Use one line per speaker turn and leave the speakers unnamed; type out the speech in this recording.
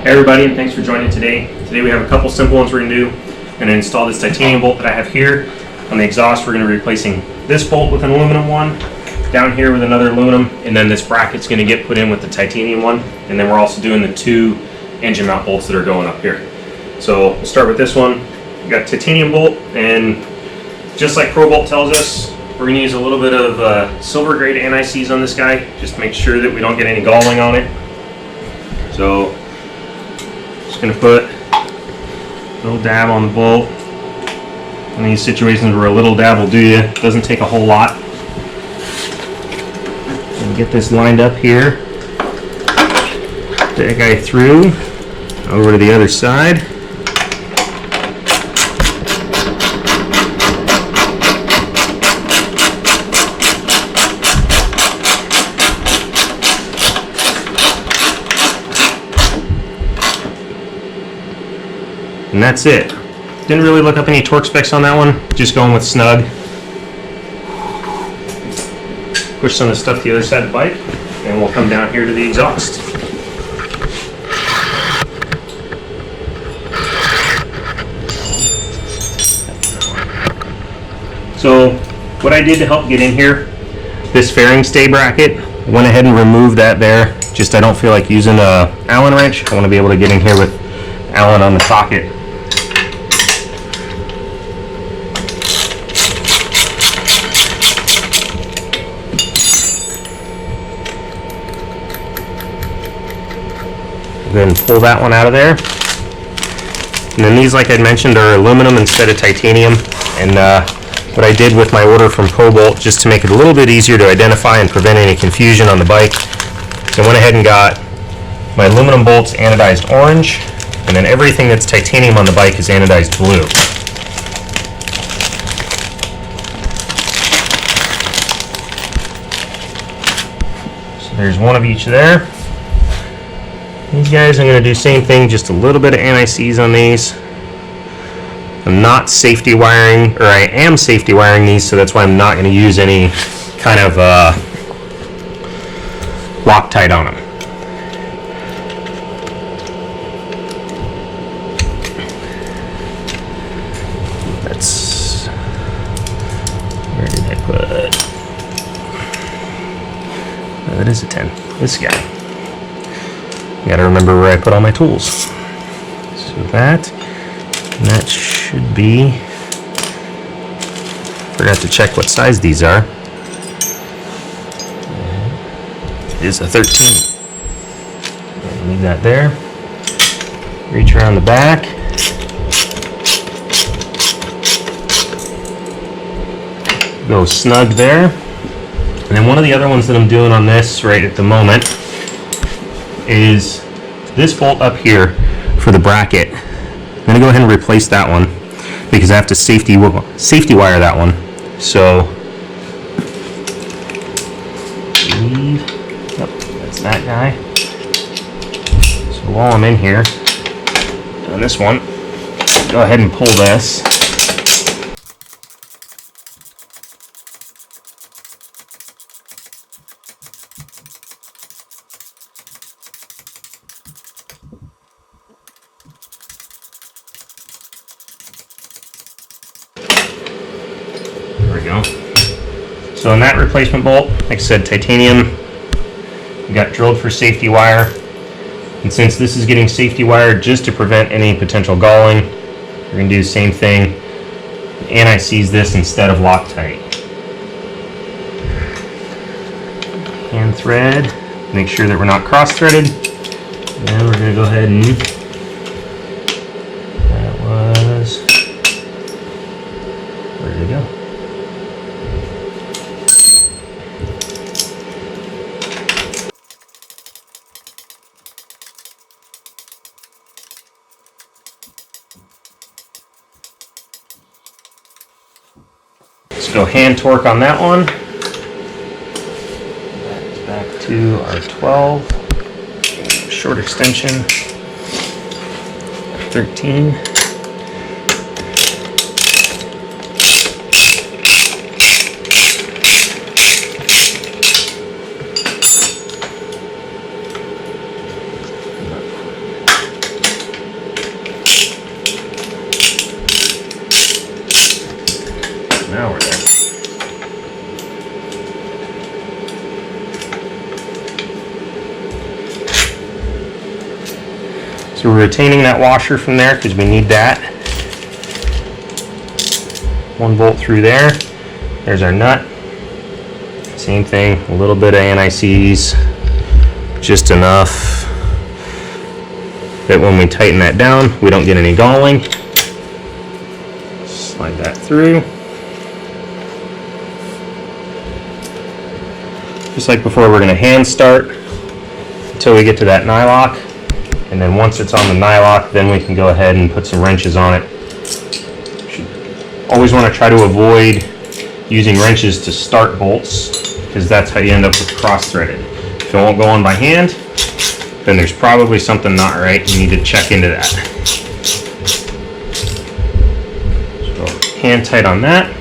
Hey everybody, and thanks for joining today. Today we have a couple simple ones we're going to do. I'm going to install this titanium bolt that I have here. On the exhaust, we're going to be replacing this bolt with an aluminum one, down here with another aluminum, and then this bracket's going to get put in with the titanium one. And then we're also doing the two engine mount bolts that are going up here. So we'll start with this one. We got titanium bolt, and just like ProBolt tells us, we're going to use a little bit of silver grade anti-seize on this guy, just to make sure that we don't get any galling on it. So just going to put a little dab on the bolt. In these situations where a little dab will do you, it doesn't take a whole lot. And get this lined up here. That guy through, over to the other side. And that's it. Didn't really look up any torque specs on that one, just going with snug. Push some of the stuff to the other side of the bike, and we'll come down here to the exhaust. So what I did to help get in here, this fairing stay bracket, went ahead and removed that there. Just I don't feel like using a Allen wrench. I want to be able to get in here with Allen on the socket. Then pull that one out of there. And then these, like I mentioned, are aluminum instead of titanium. And what I did with my order from ProBolt, just to make it a little bit easier to identify and prevent any confusion on the bike, so I went ahead and got my aluminum bolts anodized orange, and then everything that's titanium on the bike is anodized blue. So there's one of each there. These guys, I'm going to do the same thing, just a little bit of anti-seize on these. I'm not safety wiring, or I am safety wiring these, so that's why I'm not going to use any kind of Loctite on them. That's, where did I put? Oh, that is a 10. This guy. Gotta remember where I put all my tools. So that should be, forgot to check what size these are. It is a 13. Leave that there. Reach around the back. Go snug there. And then one of the other ones that I'm doing on this right at the moment is this bolt up here for the bracket. I'm going to go ahead and replace that one because I have to safety wire that one. So yep, that's that guy. So while I'm in here doing this one, go ahead and pull this. Go. So in that replacement bolt, like I said, titanium, we got drilled for safety wire, and since this is getting safety wired just to prevent any potential galling, we're going to do the same thing, anti-seize this instead of Loctite. Hand thread, make sure that we're not cross-threaded, and we're going to go ahead and, that was, where did it go? Let's go hand torque on that one. That's back to our 12. Short extension. 13. So we're retaining that washer from there because we need that. 1 bolt through there. There's our nut. Same thing, a little bit of anti-seize, just enough that when we tighten that down, we don't get any galling. Slide that through. Just like before, we're going to hand start until we get to that nylock, and then once it's on the nylock, then we can go ahead and put some wrenches on it. Always want to try to avoid using wrenches to start bolts, because that's how you end up with cross-threaded. If it won't go on by hand, then there's probably something not right. You need to check into that. So hand tight on that.